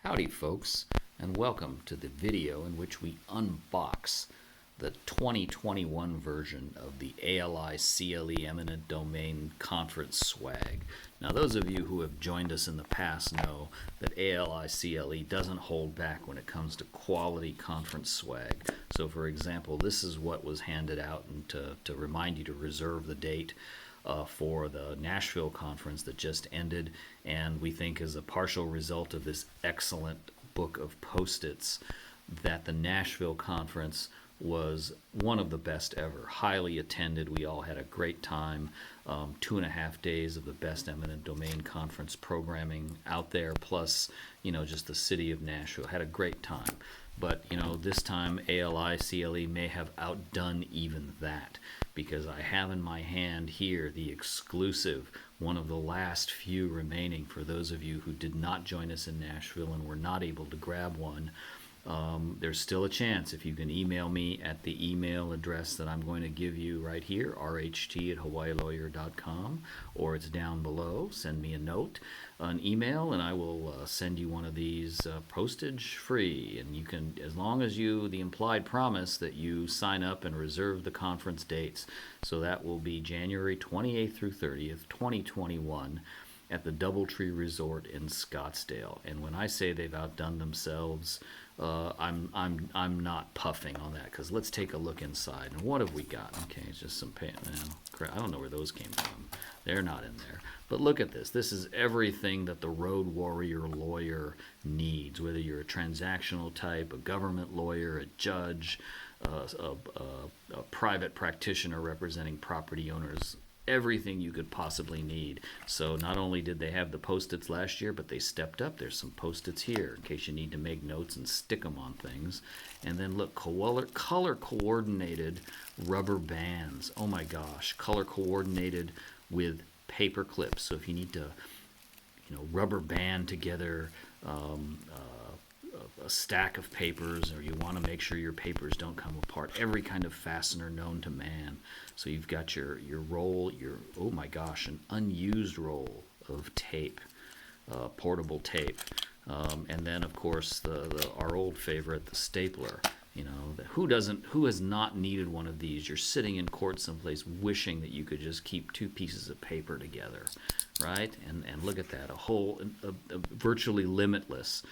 Howdy folks, and welcome to the video in which we unbox the 2021 version of the ALI-CLE Eminent Domain Conference swag. Now those of you who have joined us in the past know that ALI-CLE doesn't hold back when it comes to quality conference swag. So for example, this is what was handed out and to remind you to reserve the date for the Nashville conference that just ended, and we think as a partial result of this excellent book of Post-its that the Nashville conference was one of the best ever, highly attended. We all had a great time. 2.5 days of the best eminent domain conference programming out there, plus just the city of Nashville. Had a great time. But this time ALI-CLE may have outdone even that, because I have in my hand here the exclusive, one of the last few remaining for those of you who did not join us in Nashville and were not able to grab one. There's still a chance if you can email me at the email address that I'm going to give you right here, rht@hawaiilawyer.com, or it's down below. Send me a note, an email, and I will send you one of these postage free. And you can, as long as the implied promise that you sign up and reserve the conference dates. So that will be January 28th through 30th, 2021. At the Doubletree Resort in Scottsdale. And when I say they've outdone themselves, I'm not puffing on that, because let's take a look inside. And what have we got? Okay, it's just some paint. I don't know where those came from. They're not in there. But look at this. This is everything that the road warrior lawyer needs, whether you're a transactional type, a government lawyer, a judge, a private practitioner representing property owners. Everything you could possibly need. So not only did they have the Post-its last year, but they stepped up. There's some Post-its here in case you need to make notes and stick them on things. And then look, color coordinated rubber bands. Oh my gosh, color coordinated with paper clips. So if you need to, rubber band together a stack of papers, or you want to make sure your papers don't come apart, every kind of fastener known to man. So you've got your roll, oh my gosh, an unused roll of tape, portable tape, and then of course our old favorite, the stapler. Who has not needed one of these? You're sitting in court someplace wishing that you could just keep two pieces of paper together, right? And look at that, a virtually limitless.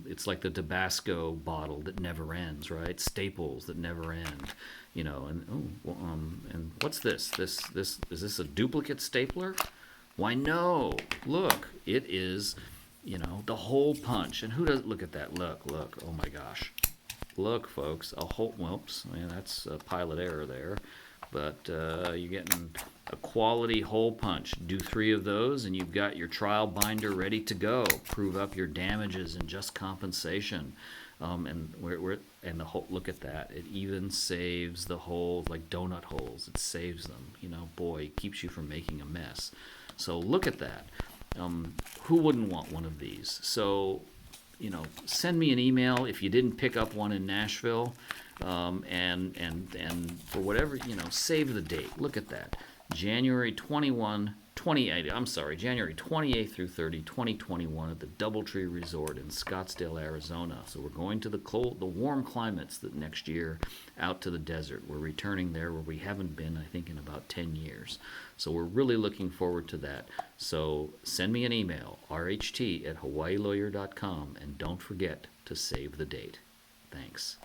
It's like the Tabasco bottle that never ends, right? Staples that never end, and what's this? Is this a duplicate stapler? Why no, look, it is, the hole punch. And who does, look at that, look, oh my gosh. Look, folks, a hole, whoops, that's a pilot error there. But you're getting a quality hole punch. Do 3 of those, and you've got your trial binder ready to go. Prove up your damages and just compensation. And the hole. Look at that. It even saves the holes, like donut holes. It saves them. Boy, it keeps you from making a mess. So look at that. Who wouldn't want one of these? So, send me an email if you didn't pick up one in Nashville. And for whatever, save the date. Look at that. January 28th through 30, 2021 at the Doubletree Resort in Scottsdale, Arizona. So we're going to the warm climates that next year, out to the desert. We're returning there where we haven't been, I think, in about 10 years. So we're really looking forward to that. So send me an email, rht@hawaiilawyer.com, and don't forget to save the date. Thanks.